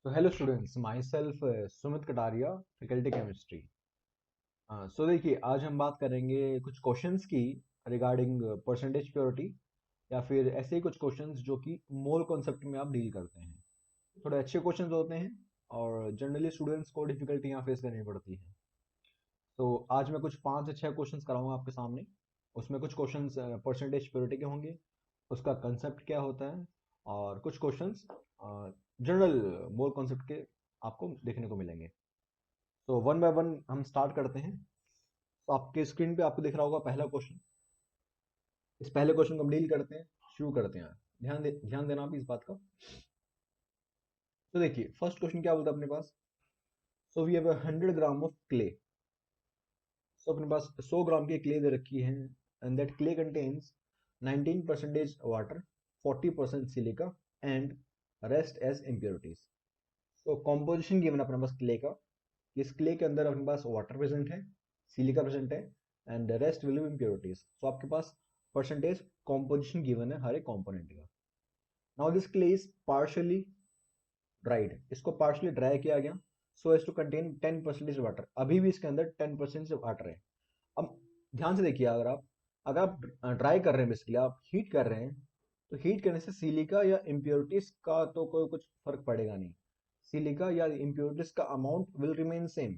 So hello students, myself Sumit Kataria, faculty chemistry. So देखिए, आज हम बात करेंगे कुछ क्वेश्चंस की रिगार्डिंग परसेंटेज प्योरिटी, या फिर ऐसे ही कुछ क्वेश्चंस जो कि मोल कॉन्सेप्ट में आप डील करते हैं। थोड़े अच्छे क्वेश्चंस होते हैं और जनरली स्टूडेंट्स को डिफिकल्टी यहाँ फेस करनी पड़ती है। तो आज मैं कुछ 5 से 6 क्वेश्चंस कराऊंगा आपके सामने। उसमें कुछ क्वेश्चंस परसेंटेज प्योरिटी के होंगे, उसका कंसेप्ट क्या होता है, और कुछ क्वेश्चंस जनरल मोल कॉन्सेप्ट के आपको देखने को मिलेंगे। तो वन बाय वन हम स्टार्ट करते हैं। तो आपके स्क्रीन पे आपको दिख रहा होगा पहला क्वेश्चन। इस पहले क्वेश्चन को हम डील करते हैं, शुरू करते हैं। ध्यान देना आप इस बात का। तो देखिए, फर्स्ट क्वेश्चन क्या बोलता है अपने पास। So we have 100 gram of clay. So अपने पास 100 ग्राम की क्ले दे रखी है, and that clay contains 19% water, 40% silica and rest as impurities. तो कॉम्पोजिशन गिवन अपने पास क्ले का। इस क्ले के अंदर अपने पास वाटर प्रेजेंट है, सिलिका प्रेजेंट है, and rest will be impurities. तो आपके पास परसेंटेज कॉम्पोजिशन गिवन है हर एक कॉम्पोनेंट का। Now this clay is partially dried. इसको पार्शियली ड्राई किया गया so as to contain 10% water. अभी भी इसके अंदर 10% वाटर है। अब ध्यान से देखिए, अगर आप ड्राई कर रहे हैं, बेसिकली आप हीट कर रहे हैं, तो हीट करने से सिलिका या इम्प्योरिटीज का तो कोई कुछ फर्क पड़ेगा नहीं। सिलिका या इम्प्योरिटीज का amount will remain same.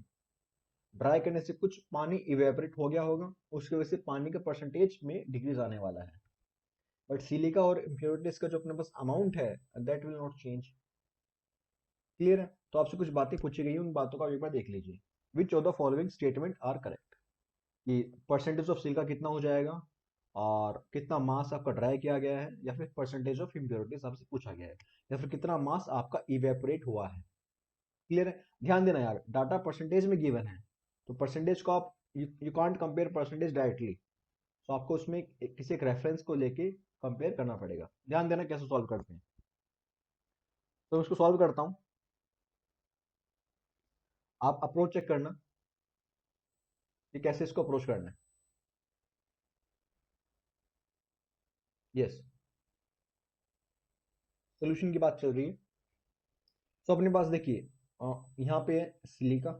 Dry करने से कुछ पानी इवेपोरेट हो गया होगा, उसकी वजह से पानी का परसेंटेज में डिक्रीज आने वाला है। बट सिलिका और इम्प्योरिटीज का जो अपने पास अमाउंट है, that will not change. Clear है? तो आपसे कुछ बातें पूछी गई, उन बातों का एक बार देख लीजिए। Which of the following statement are correct. कि परसेंटेज ऑफ सिलिका कितना हो जाएगा, और कितना मास आपका ड्राई किया गया है, या फिर परसेंटेज ऑफ इम्प्योरिटीज आपसे पूछा गया है, या फिर कितना मास आपका इवेपोरेट हुआ है। क्लियर है? ध्यान देना यार, डाटा परसेंटेज में गिवन है, तो परसेंटेज को आप you can't compare percentage directly. तो आपको उसमें किसी एक रेफरेंस को लेके कंपेयर करना पड़ेगा। ध्यान देना कैसे सॉल्व करते हैं। तो मैं इसको सॉल्व करता हूँ, आप अप्रोच चेक करना कि कैसे इसको अप्रोच करना है। यस, सोल्यूशन की बात चल रही है। तो अपने पास देखिए, यहाँ पे silica,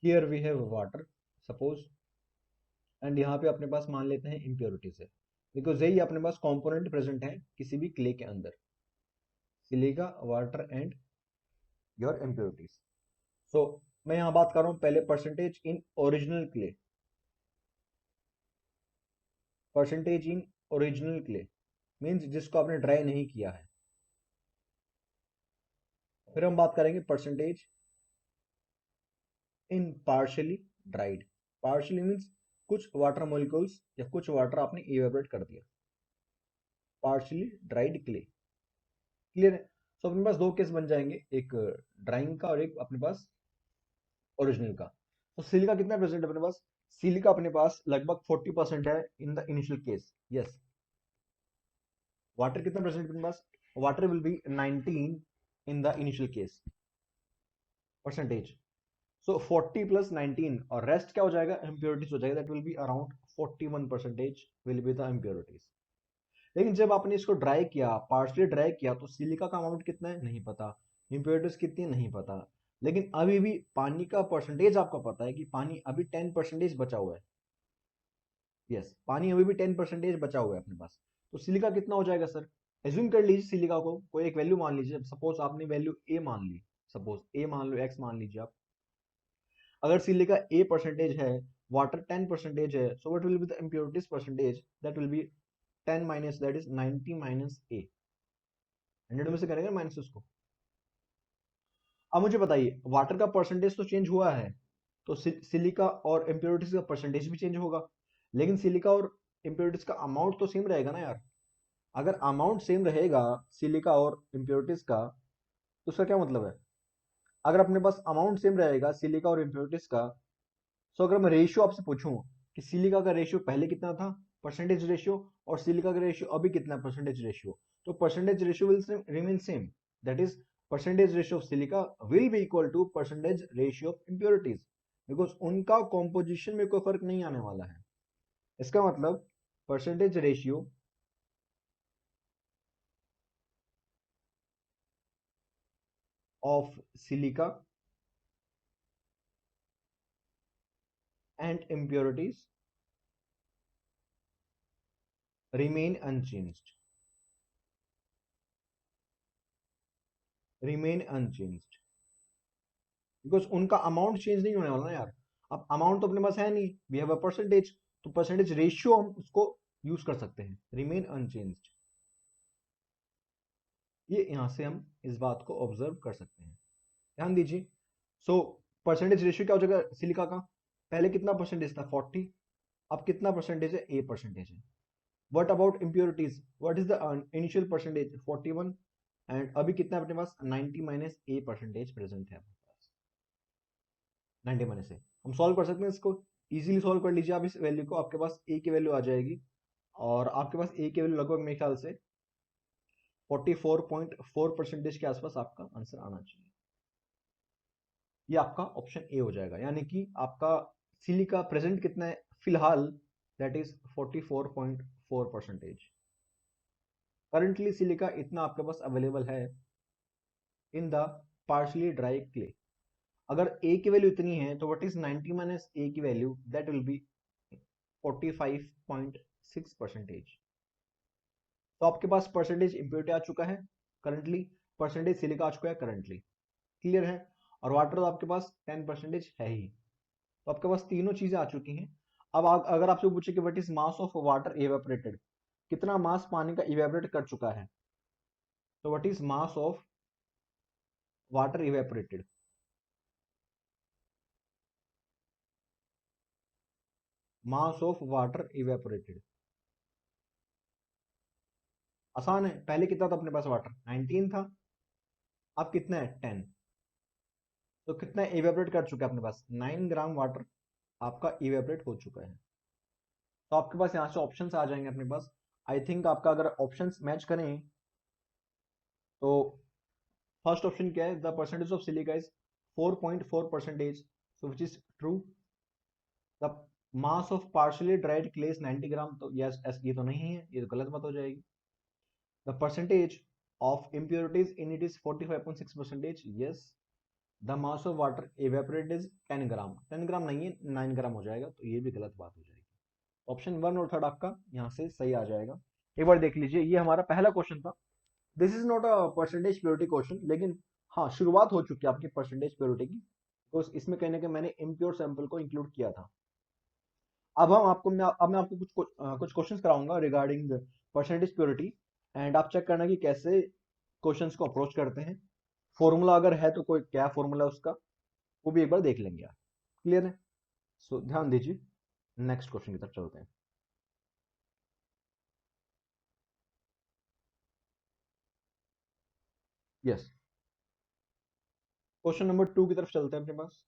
here we have water suppose, and यहाँ पे अपने पास मान लेते हैं इम्प्योरिटीज है, बिकॉज यही अपने पास कंपोनेंट प्रेजेंट है किसी भी क्ले के अंदर। Silica, water and your impurities. So मैं यहाँ बात कर रहा हूँ पहले percentage in original clay. Percentage in original clay means जिसको आपने ड्राई नहीं किया है। फिर हम बात करेंगे percentage in partially dried. Partially means कुछ वाटर मोलिक्यूल्स या कुछ वाटर आपने इवेपोरेट कर दिया। Partially dried clay. क्लियर है? सो अपने पास दो केस बन जाएंगे, एक ड्राइंग का और एक अपने पास ओरिजिनल का। तो सिलिका कितना प्रेजेंट है अपने पास। सिलिका अपने पास लगभग 40% है in the initial case. Yes. Water कितना प्रेजेंट अपने पास। Water will be 19 in the initial case percentage. So 40 plus 19 और रेस्ट क्या हो जाएगा, इम्प्योरिटीज हो जाएगा। That will be around 41% will be the impurities. लेकिन जब आपने इसको ड्राई किया, पार्शली ड्राई किया, तो सिलिका का अमाउंट कितना है नहीं पता, इम्प्योरिटीज कितनी है नहीं पता। लेकिन अभी भी पानी का परसेंटेज आपको पता है कि पानी अभी 10% बचा हुआ है। यस, पानी अभी भी 10% बचा हुआ है अपने पास। तो सिलिका कितना हो जाएगा सर। एज्यूम कर लीजिए सिलिका को कोई एक वैल्यू मान लीजिए, सपोज आपने वैल्यू ए मान ली, सपोज ए मान लो, एक्स मान लीजिए आप। अगर सिलिका ए परसेंटेज है, वाटर 10% है, so what will be the impurities percentage. That will be 10 minus, that is 90 minus a. 100 में से करेंगे माइनस उसको। अब मुझे बताइए, वाटर का परसेंटेज तो चेंज हुआ है, तो सिलिका और इम्प्योरिटीज का परसेंटेज भी चेंज होगा। लेकिन सिलिका और इम्प्योरिटीज का अमाउंट तो सेम रहेगा ना यार। अगर अमाउंट सेम रहेगा सिलिका और इम्प्योरिटीज का, तो उसका क्या मतलब है। अगर अपने पास अमाउंट सेम रहेगा सिलिका और इम्प्योरिटीज का, सो अगर मैं रेशियो आपसे पूछूं कि सिलिका का रेशियो पहले कितना था, परसेंटेज रेशियो, और सिलिका का रेशियो अभी कितना है, परसेंटेज रेशियो, तो percentage ratio will remain same. That is percentage ratio of silica will be equal to percentage ratio of impurities, because उनका कॉम्पोजिशन में कोई फर्क नहीं आने वाला है। इसका मतलब percentage ratio of silica and impurities remain unchanged. Remain unchanged. Because उनका अमाउंट चेंज नहीं होने वाला ना यार. अब अमाउंट तो अपने पास है नहीं, वी हैव अ परसेंटेज, तो परसेंटेज रेशियो हम उसको यूज कर सकते हैं. रिमेन अनचेंज्ड, ये यहां से हम इस बात को ऑब्जर्व कर सकते हैं. ध्यान दीजिए. सो परसेंटेज रेशियो क्या हो जाएगा सिलिका का? पहले कितना परसेंटेज था? 40. अब कितना परसेंटेज है? ए परसेंटेज है. What about impurities? What is the initial percentage? 41. And अभी कितना है अपने पास? 90 माइनस ए परसेंटेज प्रेजेंट है अपने पास. 90 माइनस ए हम सॉल्व कर सकते हैं इसको. इजीली सॉल्व कर लीजिए आप इस वैल्यू को. आपके पास ए की वैल्यू आ जाएगी, और आपके पास ए की वैल्यू लगभग मेरे ख्याल से 44.4 परसेंटेज के आसपास आपका आंसर आना चाहिए. ये आपका ऑप्शन ए हो जाएगा. यानी कि आपका सिलिका प्रेजेंट कितना है फिलहाल? That is 44.4 percentage. Currently silica इतना आपके पास अवेलेबल है in the partially dry clay. अगर ए की वैल्यू इतनी है तो व्हाट इज 90 माइनस ए की value? That will B 45.6 percentage. तो आपके पास परसेंटेज इम्प्योरिटी आ चुका है करंटली, परसेंटेज सिलिका आ चुका है करंटली. क्लियर है. और वाटर तो आपके पास 10% है ही. तो आपके पास तीनों चीजें आ चुकी हैं. अब अगर आपसे पूछे कि what is mass of water evaporated, कितना मास पानी का इवेपोरेट कर चुका है, तो what is mass of water evaporated? Mass of water evaporated आसान है. पहले कितना था अपने पास वाटर? 19 था. अब कितना है? 10. तो कितना इवेपोरेट कर चुका है अपने पास? 9 ग्राम वाटर आपका इवेपोरेट हो चुका है. तो आपके पास यहाँ से ऑप्शंस आ जाएंगे अपने पास. आई थिंक आपका अगर ऑप्शंस मैच करें तो फर्स्ट ऑप्शन क्या है? The percentage of silica is 4.4 percentage, so which is true. The mass of partially dried clay is 90 ग्राम, तो यस ये तो नहीं है, ये तो गलत बात हो जाएगी. The percentage of impurities in it is 45.6 percentage, yes. The mass of water evaporated is 10 ग्राम. 10 ग्राम नहीं है, 9 ग्राम हो जाएगा, तो ये भी गलत बात हो जाएगी. ऑप्शन 1 और 3 आपका यहाँ से सही आ जाएगा. एक बार देख लीजिए, ये हमारा पहला क्वेश्चन था. This is not a percentage purity question, लेकिन हाँ शुरुआत हो चुकी है आपकी परसेंटेज प्योरिटी की, तो इसमें कहने के मैंने इम्प्योर सैंपल को इंक्लूड किया था. अब मैं आपको कुछ क्वेश्चंस कराऊंगा रिगार्डिंग परसेंटेज प्योरिटी, एंड आप चेक करना कि कैसे क्वेश्चंस को अप्रोच करते हैं. फॉर्मूला अगर है तो कोई क्या फॉर्मूला है उसका, वो भी एक बार देख लेंगे आप. क्लियर है. सो ध्यान दीजिए, नेक्स्ट क्वेश्चन की तरफ चलते हैं. यस, क्वेश्चन नंबर 2 की तरफ चलते हैं अपने पास.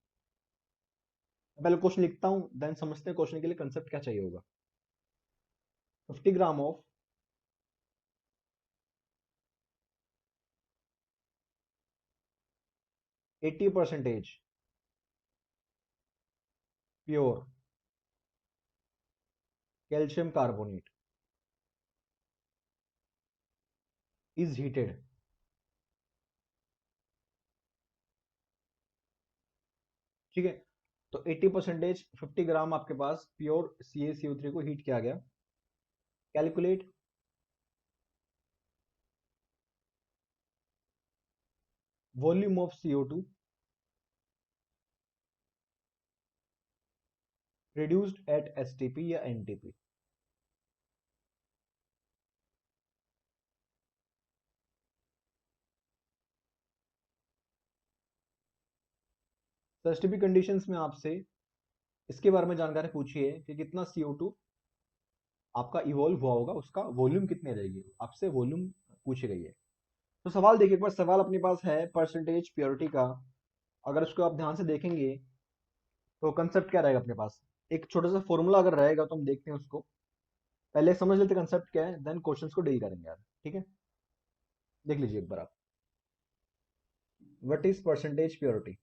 पहले क्वेश्चन लिखता हूं, देन समझते हैं क्वेश्चन के लिए कंसेप्ट क्या चाहिए होगा. 50 gram of 80 percentage pure calcium carbonate is heated. ठीक है. तो 80 परसेंटेज 50 ग्राम आपके पास प्योर CaCO3 को हीट किया गया. Calculate volume of CO2 reduced at STP या NTP. तो STP कंडीशंस में आपसे इसके बारे में जानकारी पूछी है कि कितना CO2 आपका इवॉल्व हुआ होगा, उसका वॉल्यूम कितनी रहेगी, आपसे वॉल्यूम पूछी गई है. तो सवाल देखिए, एक बार सवाल अपने पास है परसेंटेज प्योरिटी का. अगर उसको आप ध्यान से देखेंगे तो कंसेप्ट क्या रहेगा अपने पास? एक छोटा सा फॉर्मूला अगर रहेगा तो हम देखते हैं उसको. पहले समझ लेते कंसेप्ट क्या है, देन क्वेश्चंस को डील करेंगे यार. ठीक है. देख लीजिए एक बार आप. What is percentage purity?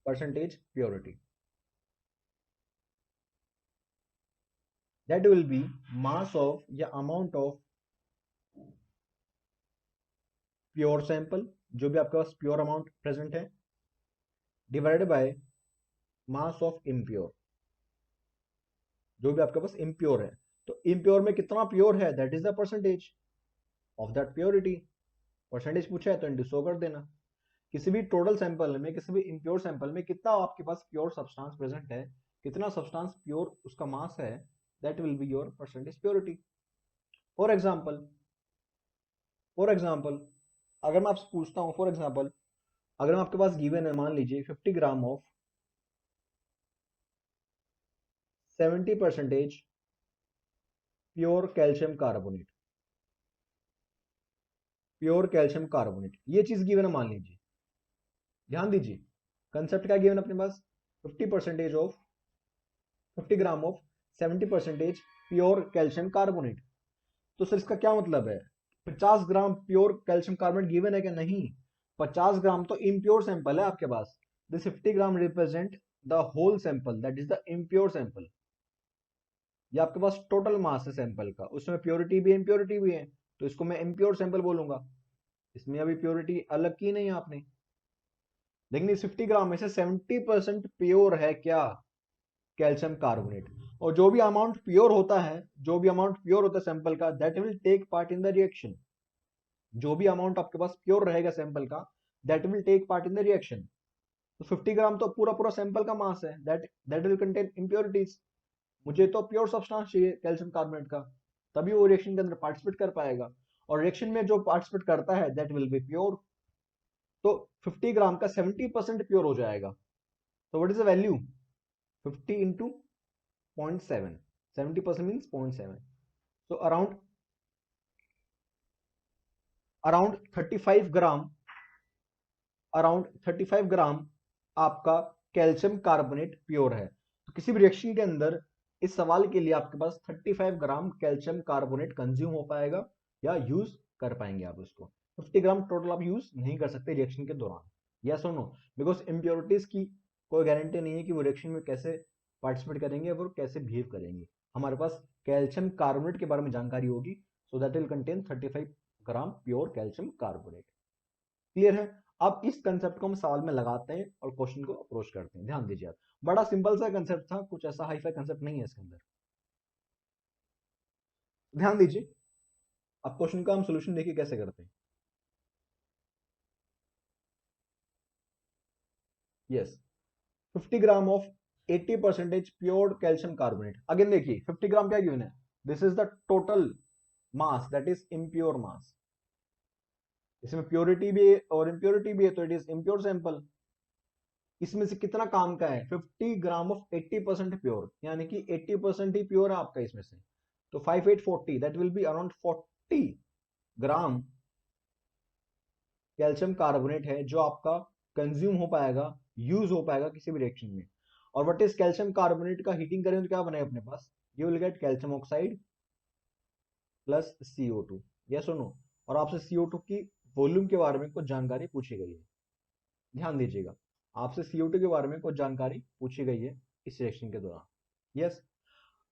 Percentage purity, that will be mass of या amount of प्योर सैंपल, जो भी आपके पास प्योर अमाउंट प्रेजेंट है, divided by mass of impure, जो भी आपके पास इम्प्योर है। तो इम्प्योर में कितना प्योर है, that is the percentage of that purity. Percentage पूछा है तो इंटू 100 कर देना। किसी भी टोटल सैंपल में, किसी भी इम्प्योर सैंपल में कितना आपके पास प्योर सब्सटेंस प्रेजेंट है, कितना सब्सटेंस प्योर उसका मास है, that will be your percentage purity. For example, अगर मैं आपसे पूछता हूं, फॉर एग्जाम्पल अगर आपके पास गिवन है, मान लीजिए 50 gram of 70% pure calcium carbonate, pure calcium carbonate, ये चीज गिवन है मान लीजिए। ध्यान दीजिए, कंसेप्ट क्या गिवन अपने पास, 50 gram of 70% pure calcium carbonate. तो सर इसका क्या मतलब है, 50 ग्राम प्योर कैल्शियम कार्बोनेट गिवन है क्या, नहीं, 50 ग्राम तो इम्प्योर सैंपल है आपके पास। This 50 gram represent the whole sample, that is the impure sample. ये आपके पास टोटल मास है सैंपल का, उसमें प्योरिटी भी है इम्प्योरिटी भी है, तो इसको मैं इम्प्योर सैंपल बोलूंगा। इसमें अभी प्योरिटी अलग की नहीं है आपने। लेकिन इस 50 ग्राम में से 70% प्योर है क्या, कैल्शियम कार्बोनेट। और जो भी अमाउंट प्योर होता है, जो भी अमाउंट प्योर होता है सैंपल का, that will take part in the reaction. जो भी अमाउंट आपके पास प्योर रहेगा सैंपल का, that will take part in the reaction. तो 50 ग्राम तो पूरा पूरा सैंपल का मास है, दैट विल कंटेन इम्प्योरिटीज। मुझे तो प्योर सब्सटेंस चाहिए कैल्शियम कार्बोनेट का, तभी वो रिएक्शन के अंदर पार्टिसिपेट कर पाएगा। और रिएक्शन में जो पार्टिसिपेट करता है दैट विल बी प्योर। तो 50 ग्राम का 70% प्योर हो जाएगा। तो what is the value, 50 into 0.7, 70% means 0.7। तो अराउंड 35 ग्राम, अराउंड 35 ग्राम आपका कैल्शियम कार्बोनेट प्योर है। तो किसी भी रिएक्शन के अंदर इस सवाल के लिए आपके पास 35 ग्राम कैल्शियम कार्बोनेट कंज्यूम हो पाएगा या यूज कर पाएंगे आप उसको। 50 ग्राम टोटल आप यूज नहीं कर सकते रिएक्शन के दौरान, यस और नो, बिकॉज इम्प्योरिटीज की कोई गारंटी नहीं है कि वो रिएक्शन में कैसे पार्टिसिपेट करेंगे और कैसे बिहेव करेंगे। हमारे पास कैल्शियम कार्बोनेट के बारे में जानकारी होगी, so that will contain 35 gram pure calcium carbonate. Clear है। अब इस कंसेप्ट को हम सवाल में लगाते हैं और क्वेश्चन को अप्रोच करते हैं। ध्यान दीजिए आप, बड़ा सिंपल सा कंसेप्ट था, कुछ ऐसा हाई फाई कंसेप्ट नहीं है इसके अंदर। ध्यान दीजिए, अब क्वेश्चन का हम सोल्यूशन देखिए कैसे करते हैं। Yes, 50 gram of 80% pure calcium carbonate. Again देखिए 50 ग्राम क्या गिवन है, this is the total mass, that is impure mass. इसमें प्योरिटी भी है और इम्प्योरिटी भी है, तो इट इज इम्प्योर सैंपल। इसमें से कितना काम का है, 50 ग्राम ऑफ 80% प्योर, यानी कि 80% ही प्योर है आपका इसमें से। तो 5840, that will be around 40 gram calcium carbonate है जो आपका कंज्यूम हो पाएगा, यूज हो पाएगा किसी भी रिएक्शन में। और व्हाट इज कैल्शियम कार्बोनेट का हीटिंग करें तो क्या बने अपने पास, you will get calcium oxide plus CO2, yes और नो। और आपसे CO2 की वॉल्यूम के बारे में कुछ जानकारी पूछी गई है, ध्यान दीजिएगा, आपसे CO2 के बारे में कुछ जानकारी पूछी गई है इस रिएक्शन के दौरान। यस,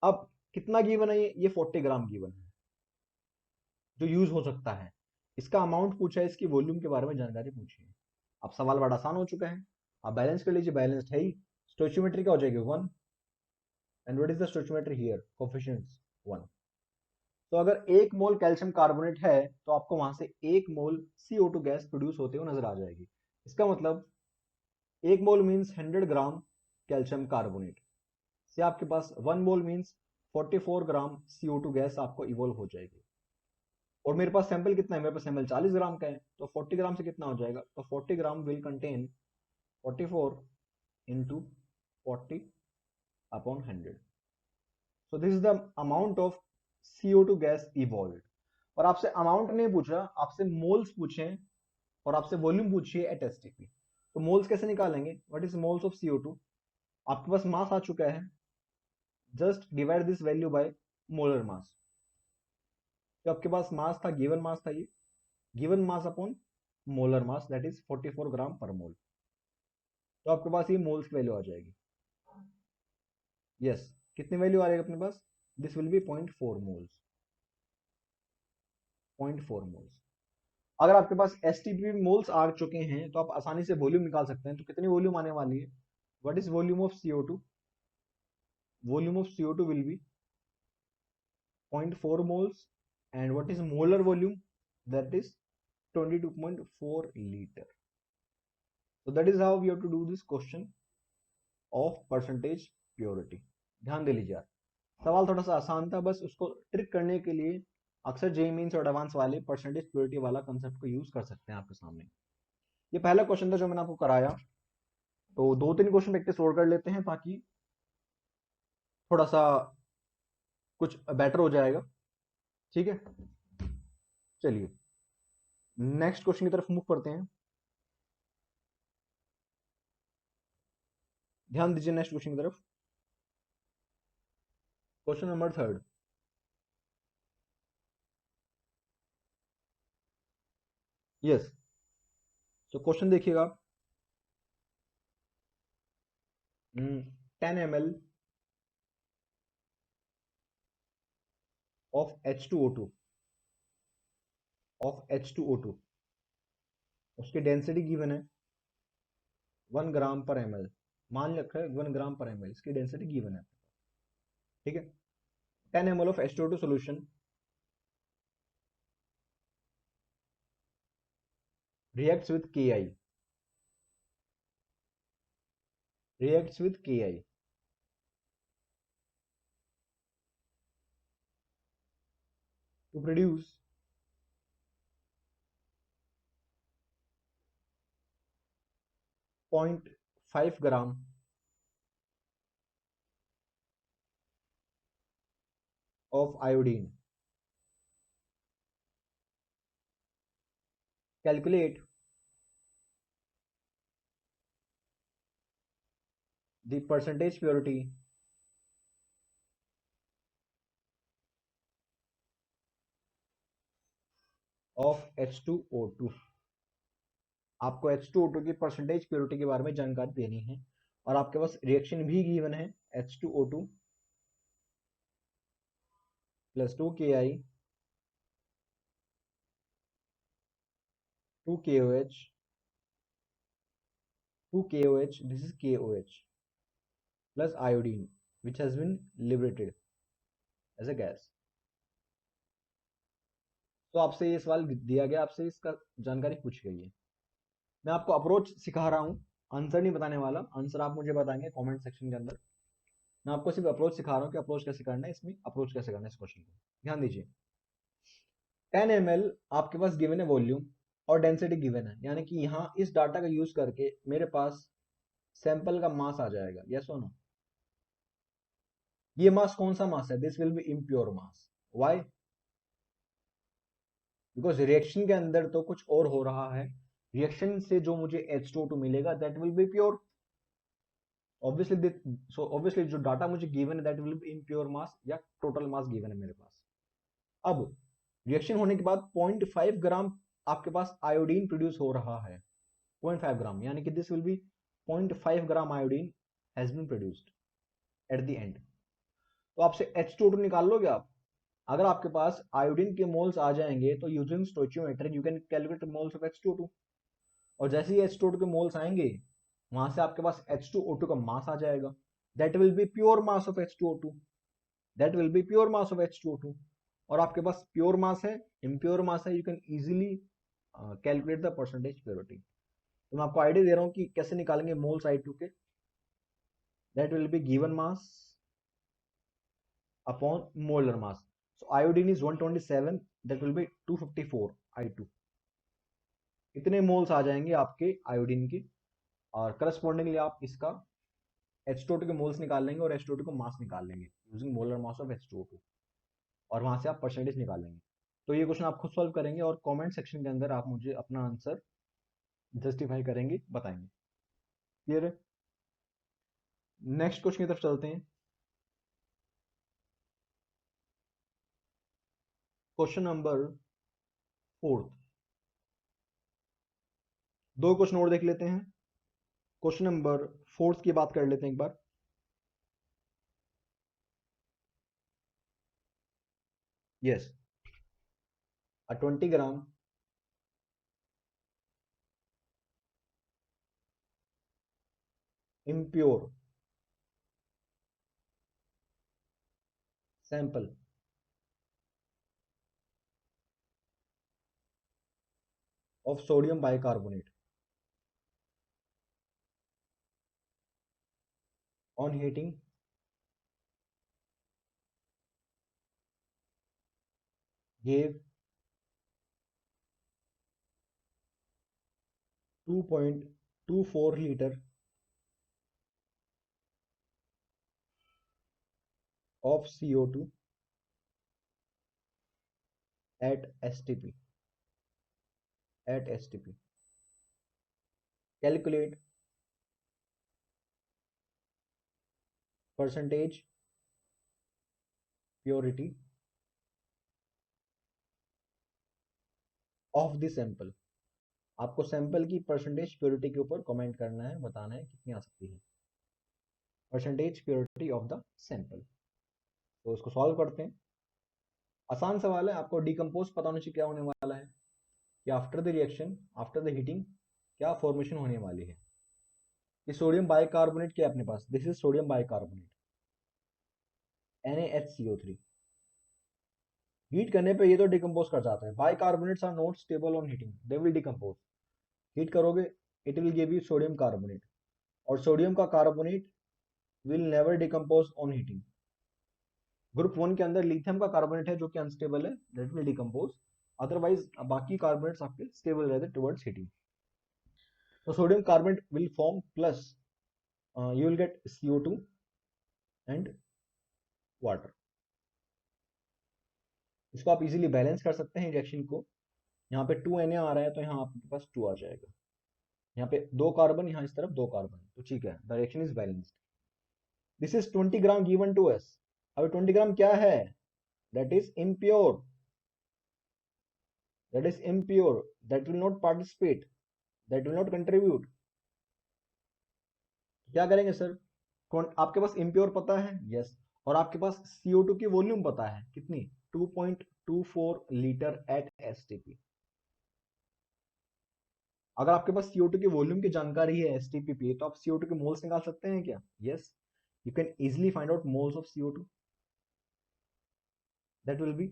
अब कितना गिवन है, ये 40 ग्राम गिवन है जो यूज हो सकता है। इसका अमाउंट पूछा है, इसकी वॉल्यूम के बारे में जानकारी पूछी है। अब सवाल बड़ा आसान हो चुका है, आप बैलेंस कर लीजिए, बैलेंस्ड है ही। स्टोइचियोमेट्री क्या हो जाएगी 1, and what is the stoichiometry here, coefficients 1। तो अगर 1 मोल कैल्शियम कार्बोनेट है तो आपको वहां से 1 मोल CO2 गैस प्रोड्यूस होते हुए नजर आ जाएगी। इसका मतलब 1 मोल मीन्स 100 ग्राम कैल्शियम कार्बोनेट से आपके पास 1 मोल मीन्स 44 ग्राम CO2 गैस आपको इवोल्व हो जाएगी। और मेरे पास सैंपल कितना है, मेरे पास सैंपल 40 ग्राम का है, तो 40 ग्राम से कितना हो जाएगा, तो 40 gram will contain 44 into 40 upon 100। So this is the amount of CO2 gas evolve. और आपसे अमाउंट नहीं पूछा, आपसे मोल्स पूछे और आपसे वॉल्यूम पूछिए एट STP। तो मोल्स कैसे निकालेंगे, what is moles of CO2, आपके पास मास आ चुका है, just divide this value by molar mass. तो आपके पास मास था, गिवन मास था ये, given mass upon molar mass, that is 44 ग्राम पर मोल। तो आपके पास ये मोल्स की वैल्यू आ जाएगी। यस, कितनी वैल्यू आ जाएगी अपने पास, this will be 0.4 moles, 0.4 moles. अगर आपके पास एसटीपी मोल्स आ चुके हैं तो आप आसानी से वॉल्यूम निकाल सकते हैं। तो कितनी वॉल्यूम आने वाली है? What is volume of CO2? Volume of CO2 will be 0.4 moles. And what is molar volume? That is 22.4 liter. So that is how we have to do this question of percentage purity. ध्यान दे लीजिए यार, सवाल थोड़ा सा आसान था, बस उसको ट्रिक करने के लिए अक्सर जेईई मेंस और एडवांस वाले परसेंटेज प्योरिटी वाला कंसेप्ट को यूज कर सकते हैं आपके सामने। ये पहला क्वेश्चन था जो मैंने आपको कराया। तो दो तीन क्वेश्चन प्रैक्टिस और कर लेते हैं ताकि थोड़ा सा कुछ बेटर हो जाएगा। ठीक है, चलिए नेक्स्ट क्वेश्चन की तरफ मूव करते हैं। ध्यान दीजिए नेक्स्ट क्वेश्चन की तरफ। Question number third. यस, तो क्वेश्चन देखिएगा आप। 10 ml of H2O2 उसकी डेंसिटी गिवन है 1 ग्राम पर ml। मान रखा है 1 ग्राम पर ml इसकी डेंसिटी गिवन है। ठीक है, 10 ml of H2O2 solution reacts with Ki to produce 0.5 gram of iodine. Calculate the percentage purity of H2O2। आपको H2O2 की परसेंटेज प्योरिटी के बारे में जानकारी देनी है और आपके पास रिएक्शन भी गिवन है H2O2 plus 2Ki 2KOH 2KOH, this is KOH plus iodine which has been liberated as a gas। तो आपसे ये सवाल दिया गया, आपसे इसका जानकारी पूछी गई है। मैं आपको अप्रोच सिखा रहा हूँ, आंसर नहीं बताने वाला। आंसर आप मुझे बताएंगे कमेंट सेक्शन के अंदर। मैं आपको सिर्फ अप्रोच सिखा रहा हूँ कि अप्रोच कैसे करना है, इसमें अप्रोच कैसे करना है इस क्वेश्चन को। ध्यान दीजिए, 10 ml आपके पास गिवन है वॉल्यूम और डेंसिटी गिवन है, यानी कि यहाँ इस डाटा का यूज करके मेरे पास सैंपल का मास आ जाएगा। यस और नो? ये मास कौन सा मास है? This will B impure mass. Why? Because reaction के अंदर तो कुछ और हो रहा है। रिएक्शन से जो मुझे H2O2 मिलेगा that will B pure. Obviously obviously जो डाटा मुझे गिवन है दैट विल बी इम्प्योर मास या टोटल मास गिवन है मेरे पास। अब रिएक्शन होने के बाद 0.5 ग्राम आपके पास आयोडीन प्रोड्यूस हो रहा है। 0.5 ग्राम, यानी कि this will be 0.5 gram iodine has been produced at the end. तो आपसे H2O2 निकाल लोगे आप। अगर आपके पास आयोडीन के मोल्स आ जाएंगे तो using stoichiometry you can calculate moles of H2O2। और जैसे ही H2O2 के मोल्स आएंगे वहां से आपके पास H2O2 का मास आ जाएगा। That will B pure mass of H2O2। That will B pure mass of H2O2। और आपके पास प्योर मास है, इम्प्योर मास है, you can easily calculate the percentage purity. तो मैं आपको आइडिया दे रहा हूँ कि कैसे निकालेंगे मोल्स I2 के। That will be given mass upon molar mass. So iodine is 127, that will B 254 I2। इतने मोल्स आ जाएंगे आपके आयोडीन के और करस्पॉन्डिंगली आप इसका H2O2 के मोल्स निकाल लेंगे और H2O2 को मास निकाल लेंगे using molar mass of H2O2 और वहां से आप परसेंटेज निकाल लेंगे। तो ये क्वेश्चन आप खुद सॉल्व करेंगे और कमेंट सेक्शन के अंदर आप मुझे अपना आंसर जस्टिफाई करेंगे, बताएंगे। क्लियर है? नेक्स्ट क्वेश्चन की तरफ चलते हैं। Question number fourth. दो क्वेश्चन और देख लेते हैं। क्वेश्चन नंबर फोर्थ की बात कर लेते हैं एक बार। Yes, a 20 gram impure sample of sodium bicarbonate on heating gave 2.24 liter of CO2 at STP. Calculate percentage purity of the sample. आपको सैंपल की परसेंटेज प्योरिटी के ऊपर कमेंट करना है, बताना है कितनी आ सकती है percentage purity of the sample. तो इसको सॉल्व करते हैं। आसान सवाल है, आपको डिकम्पोज पता होना चाहिए क्या होने वाला है कि after the reaction, after the heating क्या फॉर्मेशन होने वाली है। ये सोडियम बाइकार्बोनेट क्या है अपने पास, this is sodium bicarbonate NaHCO3। Heat करने पे ये तो डिकम्पोज कर जाता है। Bicarbonates are not stable on heating, they will decompose. Heat करोगे it will give you sodium carbonate, और सोडियम का carbonate will never decompose on heating. Group 1 के अंदर लिथियम का कार्बोनेट है जो कि अनस्टेबल है, दैट विल डिकम्पोज, अदरवाइज बाकी कार्बोनेट्स आपके स्टेबल रहते टुवर्ड्स हीटिंग। तो sodium carbonate will form plus you will get CO2 and water। इसको आप इजीली बैलेंस कर सकते हैं रिएक्शन को। यहाँ पे 2Na आ रहा है तो यहाँ आपके पास 2 आ जाएगा, यहाँ पे 2 कार्बन, यहाँ इस तरफ 2 कार्बन, तो ठीक है, the reaction is balanced. This is 20 gram given to us. अब 20 ग्राम क्या है, that is impure, that will not participate, that will not contribute. क्या करेंगे सर, आपके पास इम्प्योर पता है, यस, और आपके पास CO2 की वॉल्यूम पता है कितनी, 2.24 लीटर एट STP। अगर आपके पास CO2 की वॉल्यूम की जानकारी है STP पे, तो आप CO2 के मोल्स निकाल सकते हैं क्या, yes, you can easily find out moles of CO2, that will B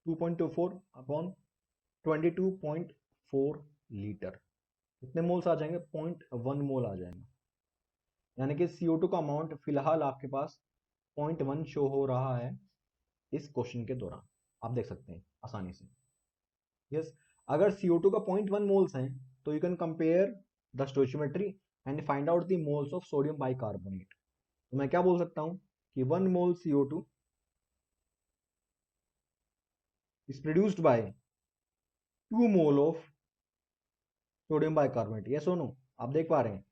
2.24 upon 22.4 litre. कितने मोल्स आ जाएंगे, 0.1 मोल आ जाएंगे, यानी कि CO2 का अमाउंट फिलहाल आपके पास 0.1 शो हो रहा है इस क्वेश्चन के दौरान, आप देख सकते हैं आसानी से। यस, अगर CO2 का 0.1 मोल्स हैं तो you can compare the stoichiometry and find out the moles of sodium bicarbonate. तो मैं क्या बोल सकता हूं कि 1 मोल CO2 is produced by 2 mole of sodium bicarbonate, yes और नो। आप देख पा रहे हैं,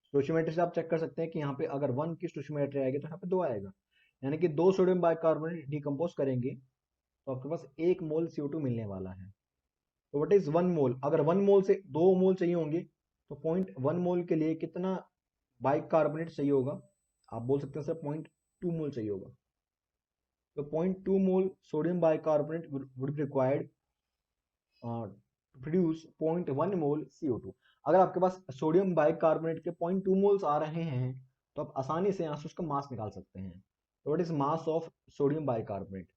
स्टोइचियोमेट्री से आप चेक कर सकते हैं कि यहाँ पे अगर 1 की स्टोइचियोमेट्री आएगी तो यहाँ पे 2 आएगा, यानी कि 2 सोडियम बाइकार्बोनेट डिकम्पोज करेंगे तो आपके पास 1 मोल CO2 मिलने वाला है। तो व्हाट इज 1 मोल, अगर 1 मोल से 2 मोल चाहिए होंगे तो 0.1 मोल के लिए कितना बाइकार्बोनेट चाहिए होगा, आप बोल सकते हैं सर 0.2 मोल चाहिए होगा। तो 0.2 मोल sodium bicarbonate would be required produce 0.1 mole CO2। अगर आपके पास सोडियम बाइकार्बोनेट के 0.2 मोल्स आ रहे हैं तो आप आसानी से यहाँ से उसका मास निकाल सकते हैं। तो what is mass of sodium bicarbonate,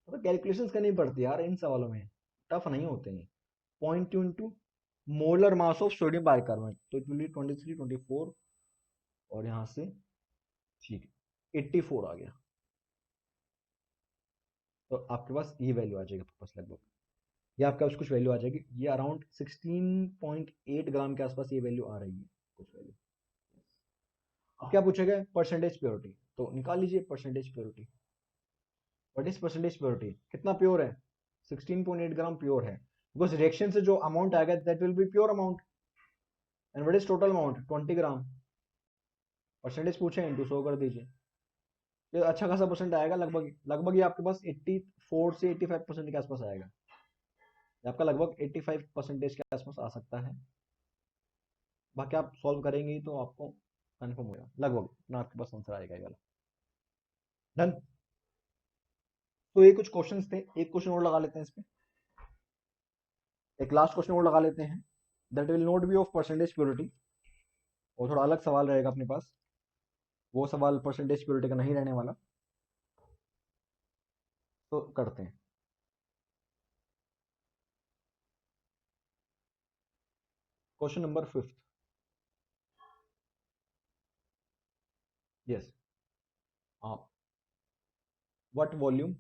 तो कैलकुलेशंस करनी पड़ती है यार इन सवालों में, टफ नहीं होते हैं। 0.2 into molar mass of sodium bicarbonate, तो इट विल बी 23, 24 और यहाँ से ठीक है 84 आ गया। तो आपके पास ये वैल्यू आ जाएगी आपके पास लगभग, ये आपके पास कुछ वैल्यू आ जाएगी, ये अराउंड 16.8 ग्राम के आसपास ये वैल्यू आ रही है कुछ वैल्यू। अब क्या पूछेगा, परसेंटेज प्योरिटी, तो निकाल लीजिए percentage purity. What is percentage purity, कितना प्योर है, 16.8 ग्राम प्योर है, बिकॉज रिएक्शन से जो अमाउंट आएगा that will B pure amount. And what is total amount, 20 gram. Percentage पूछे इंटू 100 कर दीजिए, ये अच्छा खासा परसेंट आएगा, लगभग लगभग ये आपके पास 84 से 85% के आसपास आएगा, ये आपका लगभग 85% के आसपास आ सकता है। बाकी आप सॉल्व करेंगे तो आपको कंफर्म होगा, लगभग ना आपके पास आंसर आएगा ये वाला। डन। तो ये कुछ क्वेश्चंस थे, एक क्वेश्चन और लगा लेते हैं इस पे, एक लास्ट क्वेश्चन और लगा लेते हैं। That will not be of percentage purity. वो थोड़ा अलग सवाल रहेगा अपने पास, वो सवाल परसेंटेज प्योरिटी का नहीं रहने वाला। तो करते हैं। Question number 5। Yes. What volume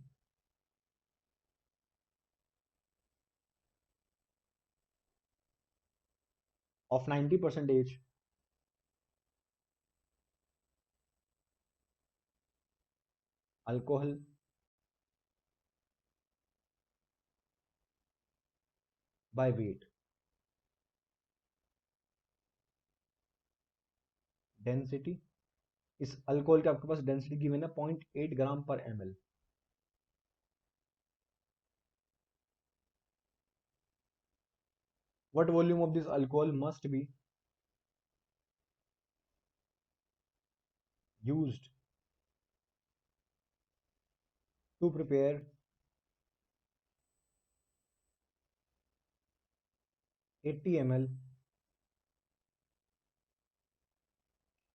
of 90% alcohol by weight. Density, इस अल्कोहल के आपके पास डेंसिटी गिवन है 0.8 ग्राम पर ml। What volume of this alcohol must be used to prepare 80 ml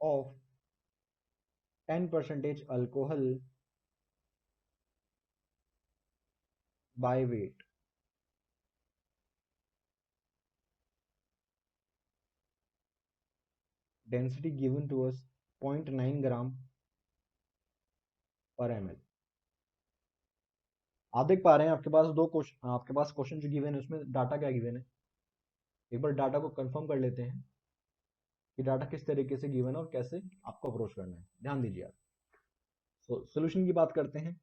of 10% alcohol by weight। Density given to us 0.9 ग्राम पर ml। आप देख पा रहे हैं आपके पास दो क्वेश्चन, आपके पास क्वेश्चन जो गिवन है उसमें डाटा क्या गिवन है। एक बार डाटा को कंफर्म कर लेते हैं कि डाटा किस तरीके से गिवन है और कैसे आपको अप्रोच करना है। ध्यान दीजिए आप। सोल्यूशन की बात करते हैं।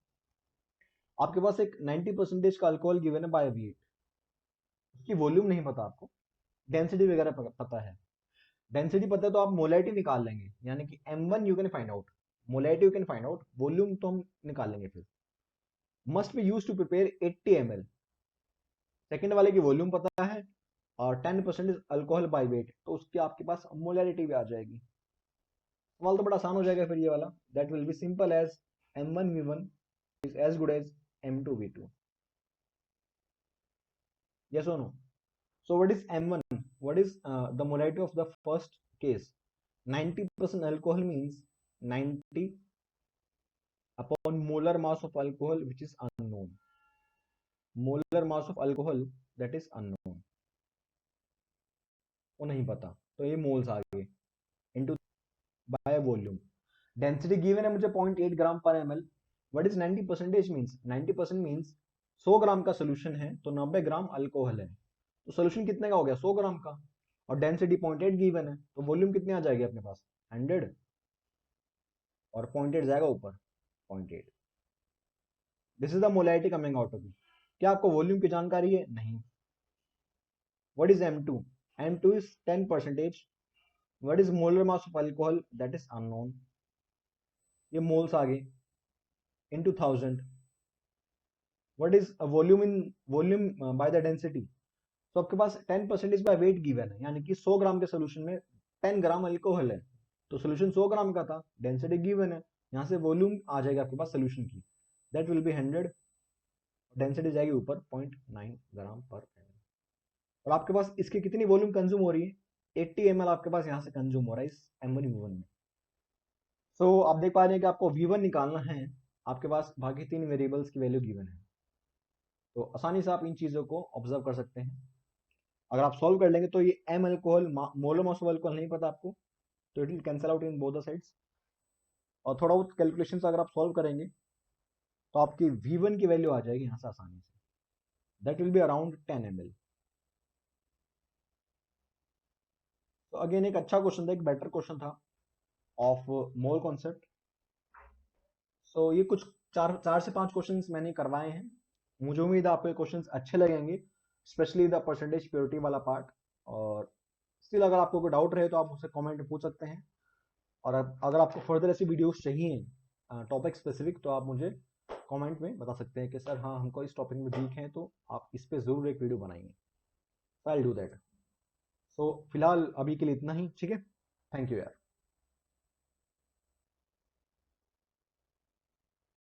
आपके पास एक 90% का अल्कोहल गिवन है बाय वेट। उसकी वॉल्यूम नहीं पता आपको, डेंसिटी वगैरह पता है। डेंसिटी पता है तो आप मोलैरिटी निकाल लेंगे, यानी कि m1 you can find out, molarity you can find out, volume तो हम निकाल लेंगे। फिर must be use to prepare 80 ml। Second वाले की वॉल्यूम पता है और 10% अल्कोहल बाय वेट, तो उसकी आपके पास मोलैरिटी भी आ जाएगी। सवाल तो बड़ा आसान हो जाएगा फिर ये वाला। That will be simple as m1v1 is as good as m2v2। yes or no? So what is m1? What is the molarity of the first case? 90% alcohol means 90 upon molar mass of alcohol which is unknown। molar mass of alcohol that is unknown, वो नहीं पता, तो ये moles आ गए into by volume. Density given है मुझे 0.8 gram पर ml। What is 90% means 90% means 100 ग्राम का सोल्यूशन है तो 90 ग्राम अल्कोहल है, तो सोल्यूशन कितने का हो गया 100 ग्राम का, और डेंसिटी 0.8 गिवन है तो वॉल्यूम कितनी आ जाएगी अपने पास 100, और 0.8 जाएगा ऊपर 0.8। This is the molarity coming out of it. क्या आपको वॉल्यूम की जानकारी है? नहीं। What is m2? m2 is 10%। What is molar mass of alcohol? That is unknown, ये मोल्स आ गए into 1000। What is volume in volume by the density? तो आपके पास 10% बाय वेट गिवन है, यानी कि 100 ग्राम के सोल्यूशन में 10 ग्राम अल्कोहल है, तो सोल्यूशन 100 ग्राम का था, डेंसिटी गिवन है, यहाँ से वॉल्यूम आ जाएगा आपके पास सोल्यूशन की, दैट विल बी 100, डेंसिटी जाएगी ऊपर 0.9 ग्राम पर ml। और आपके पास इसकी कितनी वॉल्यूम कंज्यूम हो रही है? 80 ml आपके पास यहाँ से कंज्यूम हो रहा है इस m1v1 में। सो आप देख पा रहे हैं कि आपको v1 निकालना है, आपके पास बाकी तीन वेरिएबल्स की वैल्यू गिवन है, तो आसानी से आप इन चीज़ों को ऑब्जर्व कर सकते हैं। अगर आप सॉल्व कर लेंगे तो ये m alcohol molar mass of alcohol नहीं पता आपको, तो it will cancel out in both the sides. और थोड़ा बहुत कैलकुलेशंस अगर आप सॉल्व करेंगे तो आपकी v1 की वैल्यू आ जाएगी यहाँ से आसानी से, that will be around 10 ml। तो अगेन एक अच्छा क्वेश्चन था, एक बेटर क्वेश्चन था ऑफ मोल कॉन्सेप्ट। सो ये कुछ चार से पांच क्वेश्चंस मैंने करवाए हैं, मुझे उम्मीद है आपको ये क्वेश्चंस अच्छे लगेंगे, स्पेशली द परसेंटेज प्योरिटी वाला पार्ट। और स्टिल अगर आपको कोई डाउट रहे तो आप मुझसे कमेंट में पूछ सकते हैं, और अगर आपको फर्दर ऐसी वीडियोस चाहिए टॉपिक स्पेसिफिक, तो आप मुझे कमेंट में बता सकते हैं कि सर हाँ हमको इस टॉपिक में वीक है तो आप इस पे ज़रूर एक वीडियो बनाएंगे। I will do that. So फिलहाल अभी के लिए इतना ही, ठीक है। थैंक यू यार।